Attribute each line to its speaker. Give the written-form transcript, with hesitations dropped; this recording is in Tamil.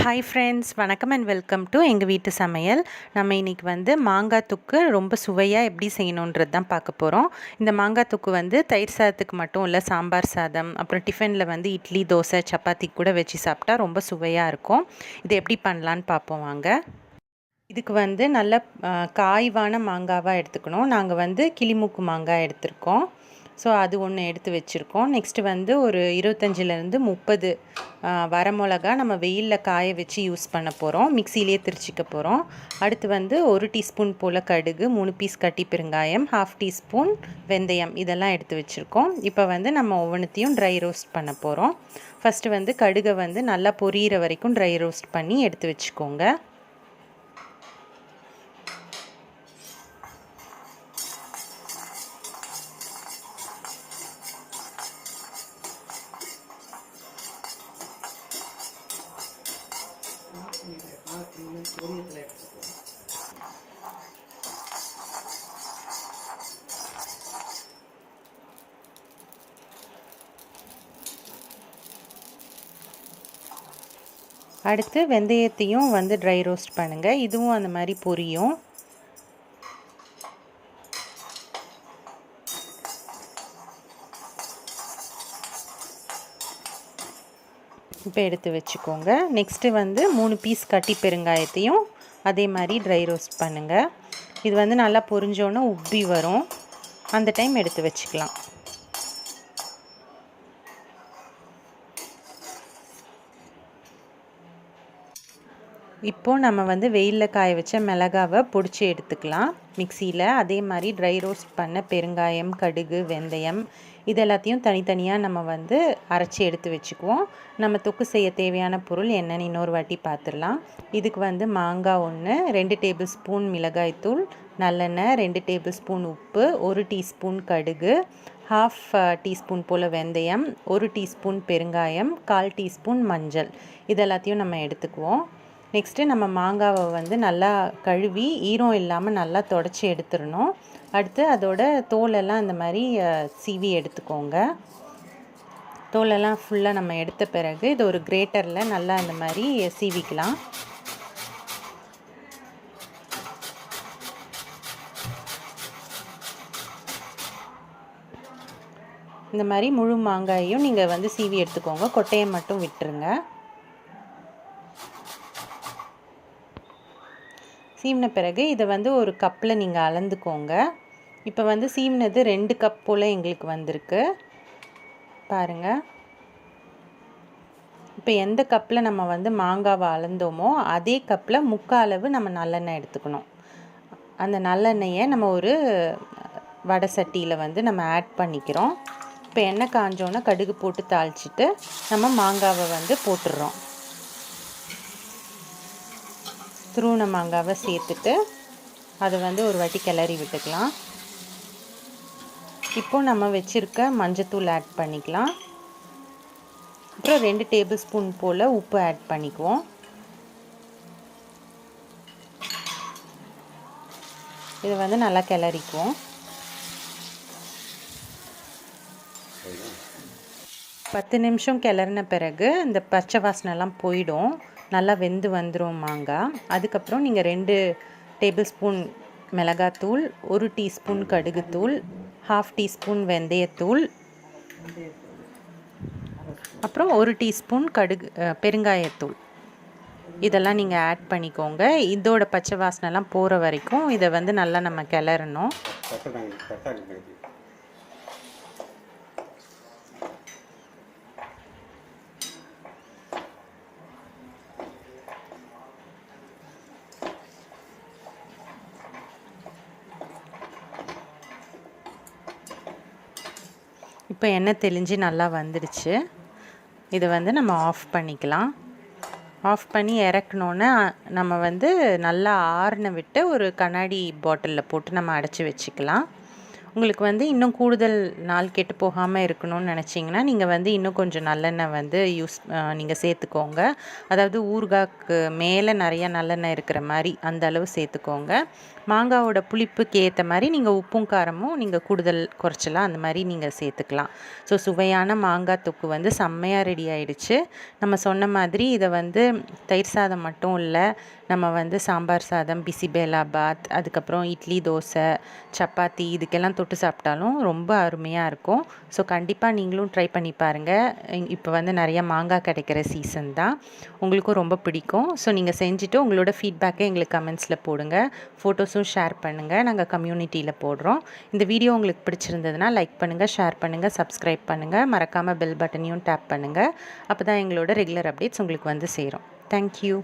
Speaker 1: ஹாய் ஃப்ரெண்ட்ஸ், வணக்கம் அண்ட் வெல்கம் டு எங்கள் வீட்டு சமையல். நம்ம இன்றைக்கி வந்து மாங்காய் தொக்கு ரொம்ப சுவையாக எப்படி செய்யணுன்றது தான் பார்க்க போகிறோம். இந்த மாங்காய் தொக்கு வந்து தயிர் சாதத்துக்கு மட்டும் இல்லை, சாம்பார் சாதம், அப்புறம் டிஃபனில் வந்து இட்லி, தோசை, சப்பாத்தி கூட வச்சு சாப்பிட்டா ரொம்ப சுவையாக இருக்கும். இது எப்படி பண்ணலான்னு பார்ப்போம் வாங்க. இதுக்கு வந்து நல்ல காய்வான மாங்காவாக எடுத்துக்கணும். நாங்கள் வந்து கிளிமூக்கு மாங்காய் எடுத்திருக்கோம். ஸோ அது ஒன்று எடுத்து வச்சுருக்கோம். நெக்ஸ்ட்டு வந்து ஒரு 25லேருந்து 30 வரமிளகா நம்ம வெயிலில் காய வச்சு யூஸ் பண்ண போகிறோம். மிக்சியிலே திரிச்சிக்க போகிறோம். அடுத்து வந்து 1 டீஸ்பூன் போல் கடுகு, 3 பீஸ் கட்டி பெருங்காயம், 1/2 டீஸ்பூன் வெந்தயம், இதெல்லாம் எடுத்து வச்சுருக்கோம். இப்போ வந்து நம்ம ஒவ்வொன்றுத்தையும் ட்ரை ரோஸ்ட் பண்ண போகிறோம். ஃபஸ்ட்டு வந்து கடுகை வந்து நல்லா பொரியிற வரைக்கும் ட்ரை ரோஸ்ட் பண்ணி எடுத்து வச்சுக்கோங்க. அடுத்து வெந்தயத்தையும் வந்து ட்ரை ரோஸ்ட் பண்ணுங்கள். இதுவும் அந்த மாதிரி பொரியும். இப்போ எடுத்து வச்சுக்கோங்க. நெக்ஸ்ட்டு வந்து 3 பீஸ் கட்டி பெருங்காயத்தையும் அதே மாதிரி ட்ரை ரோஸ்ட் பண்ணுங்கள். இது வந்து நல்லா பொரிஞ்சோன்னே உப்பி வரும். அந்த டைம் எடுத்து வச்சுக்கலாம். இப்போது நம்ம வந்து வெயிலில் காய வச்ச மிளகாவை பொடிச்சு எடுத்துக்கலாம் மிக்சியில். அதே மாதிரி ட்ரை ரோஸ்ட் பண்ண பெருங்காயம், கடுகு, வெந்தயம் இது எல்லாத்தையும் தனித்தனியாக நம்ம வந்து அரைச்சி எடுத்து வச்சுக்குவோம். நம்ம தொக்கு செய்ய தேவையான பொருள் என்னென்னு இன்னொரு வாட்டி பார்த்துடலாம். இதுக்கு வந்து மாங்காய் 1, 2 டேபிள் ஸ்பூன் மிளகாய்த்தூள், நல்லெண்ணெய், 2 டேபிள் ஸ்பூன் உப்பு, 1 டீஸ்பூன் கடுகு, 1/2 டீஸ்பூன் போல் வெந்தயம், 1 டீஸ்பூன் பெருங்காயம், 1/4 டீஸ்பூன் மஞ்சள், இது எல்லாத்தையும் நம்ம எடுத்துக்குவோம். நெக்ஸ்ட்டு நம்ம மாங்காவை வந்து நல்லா கழுவி ஈரம் இல்லாமல் நல்லா தொடச்சி எடுத்துடணும். அடுத்து அதோட தோலெல்லாம் இந்த மாதிரி சீவி எடுத்துக்கோங்க. தோலெல்லாம் ஃபுல்லாக நம்ம எடுத்த பிறகு இது ஒரு கிரேட்டரில் நல்லா இந்த மாதிரி சீவிக்கலாம். இந்த மாதிரி முழு மாங்காயையும் நீங்கள் வந்து சீவி எடுத்துக்கோங்க. கொட்டையை மட்டும் விட்டுருங்க. சீவின பிறகு இதை வந்து ஒரு கப்பில் நீங்கள் அளந்துக்கோங்க. இப்போ வந்து சீவினது 2 கப் போல் எங்களுக்கு வந்திருக்கு பாருங்கள். இப்போ எந்த கப்பில் நம்ம வந்து மாங்காவை அளந்தோமோ அதே கப்பில் 3/4 அளவு நம்ம நல்லெண்ணெய் எடுத்துக்கணும். அந்த நல்லெண்ணெயை நம்ம ஒரு வடை சட்டியில் வந்து நம்ம ஆட் பண்ணிக்கிறோம். இப்போ எண்ணெய் காஞ்சோன்னா கடுகு போட்டு தாளிச்சிட்டு நம்ம மாங்காவை வந்து போட்டுடுறோம். துருவன மாங்காவை சேர்த்துட்டு அதை வந்து ஒரு வாட்டி கிளறி விட்டுக்கலாம். இப்போது நம்ம வச்சுருக்க மஞ்சத்தூள் ஆட் பண்ணிக்கலாம். அப்புறம் 2 டேபிள் ஸ்பூன் போல் உப்பு ஆட் பண்ணிக்குவோம். இதை வந்து நல்லா கிளறிக்குவோம். 10 நிமிஷம் கிளறின பிறகு இந்த பச்சை வாசனைலாம் போயிடும். நல்லா வெந்து வந்துடும் மாங்காய். அதுக்கப்புறம் நீங்கள் 2 டேபிள் ஸ்பூன் மிளகாத்தூள், 1 டீஸ்பூன் கடுகுத்தூள், 1/2 டீஸ்பூன் வெந்தயத்தூள், அப்புறம் 1 டீஸ்பூன் பெருங்காயத்தூள் இதெல்லாம் நீங்கள் ஆட் பண்ணிக்கோங்க. இதோட பச்சை வாசனைலாம் போகிற வரைக்கும் இதை வந்து நல்லா நம்ம கிளறணும். இப்போ எண்ணெய் தெளிஞ்சு நல்லா வந்துடுச்சு. இதை வந்து நம்ம ஆஃப் பண்ணிக்கலாம். ஆஃப் பண்ணி இறக்கணுன்னு நம்ம வந்து நல்லா ஆறுன விட்டு ஒரு கண்ணாடி பாட்டிலில் போட்டு நம்ம அடைச்சி வச்சுக்கலாம். உங்களுக்கு வந்து இன்னும் கூடுதல் நாள் கெட்டு போகாமல் இருக்கணும்னு நினச்சிங்கன்னா நீங்கள் வந்து இன்னும் கொஞ்சம் நல்லெண்ணெய் வந்து நீங்கள் சேர்த்துக்கோங்க. அதாவது ஊறுகாய்க்கு மேலே நிறையா நல்லெண்ணெய் இருக்கிற மாதிரி அந்த அளவு சேர்த்துக்கோங்க. மாங்காவோட புளிப்புக்கு ஏற்ற மாதிரி நீங்கள் உப்பும் காரமும் நீங்கள் கூடுதல் குறைச்சலாம், அந்த மாதிரி நீங்கள் சேர்த்துக்கலாம். ஸோ சுவையான மாங்காய் தொக்கு வந்து செம்மையாக ரெடி ஆயிடுச்சு. நம்ம சொன்ன மாதிரி இதை வந்து தயிர் சாதம் மட்டும் இல்லை, நம்ம வந்து சாம்பார் சாதம், பிசிபேலா பாத், அதுக்கப்புறம் இட்லி, தோசை, சப்பாத்தி இதுக்கெல்லாம் தொட்டு சாப்பிட்டாலும் ரொம்ப அருமையாக இருக்கும். ஸோ கண்டிப்பாக நீங்களும் ட்ரை பண்ணி பாருங்கள். இப்போ வந்து நிறைய மாங்காய் கிடைக்கிற சீசன் தான், உங்களுக்கும் ரொம்ப பிடிக்கும். ஸோ நீங்கள் செஞ்சுட்டு உங்களோட ஃபீட்பேக்கை எங்களுக்கு கமெண்ட்ஸில் போடுங்க, ஃபோட்டோஸும் ஷேர் பண்ணுங்கள், நாங்கள் கம்யூனிட்டியில் போடுறோம். இந்த வீடியோ உங்களுக்கு பிடிச்சிருந்ததுன்னா லைக் பண்ணுங்கள், ஷேர் பண்ணுங்கள், சப்ஸ்கிரைப் பண்ணுங்கள், மறக்காமல் பெல் பட்டனையும் டேப் பண்ணுங்கள். அப்போ தான் எங்களோட ரெகுலர் அப்டேட்ஸ் உங்களுக்கு வந்து சேரும். தேங்க்யூ.